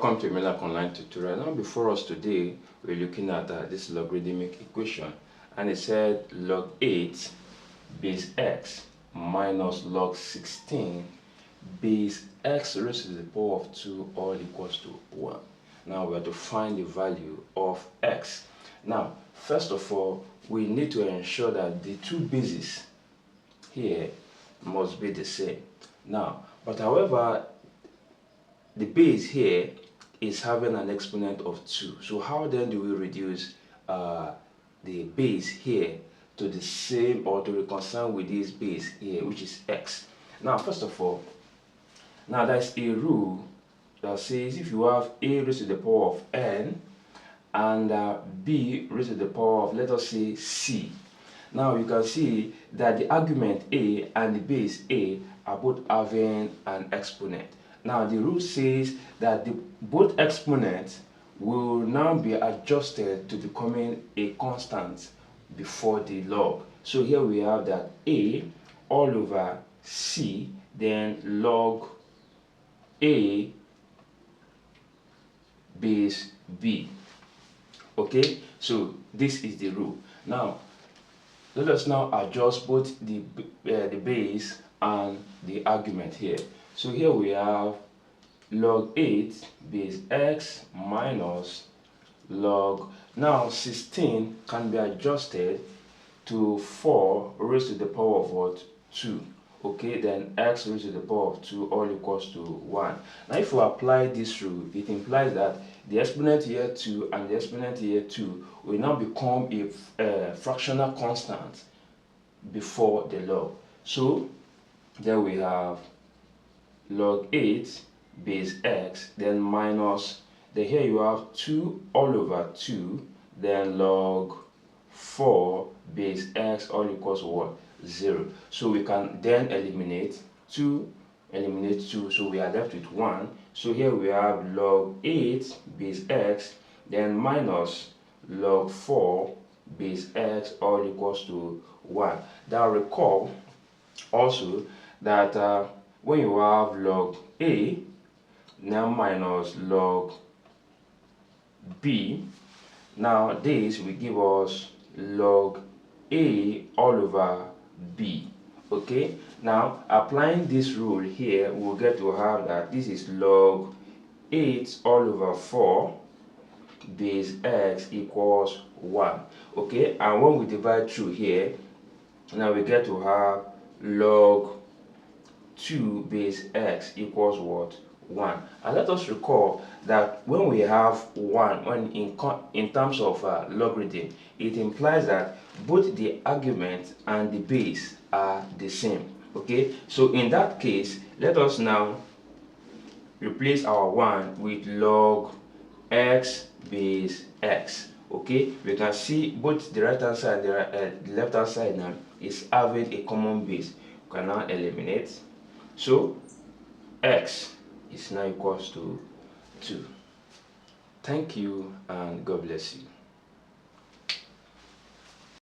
Welcome to Emmelac online tutorial. Now before us today we're looking at this logarithmic equation, and it said log 8 base x minus log 16 base x raised to the power of 2 all equals to 1. Now we have to find the value of x. Now first of all, we need to ensure that the two bases here must be the same. Now but however, the base here is having an exponent of 2. So how then do we reduce the base here to the same, or to reconcile with this base here, which is x? Now first of all, now there's a rule that says if you have a raised to the power of n and b raised to the power of, let us say, c. Now you can see that the argument a and the base a are both having an exponent. Now the rule says that both exponents will now be adjusted to becoming a constant before the log. So here we have that a all over c, then log a base b. Okay, so this is the rule. Now let us now adjust both the base and the argument here. So here we have log 8 base x minus log, now 16 can be adjusted to 4 raised to the power of what? 2. Okay, then x raised to the power of 2 all equals to 1. Now if we apply this rule, it implies that the exponent here 2 and the exponent here 2 will now become a fractional constant before the log. So there we have log 8 base x, then minus, then here you have 2 all over 2, then log 4 base x all equals what? 0. So we can then eliminate 2, so we are left with 1. So here we have log 8 base x, then minus log 4 base x all equals to 1. Now recall also that when you have log a now minus log b, now this will give us log a all over b. Okay, now applying this rule here, we'll get to have that this is log 8 all over 4 base x equals 1. Okay, and when we divide through here, now we get to have log 2 base x equals what? 1. And let us recall that when we have 1, when in terms of logarithm, it implies that both the argument and the base are the same. Okay, so in that case, let us now replace our 1 with log x base x. Okay, we can see both the right hand side and the left hand side now is having a common base. We can now eliminate. So x is now equals to 2. Thank you and God bless you.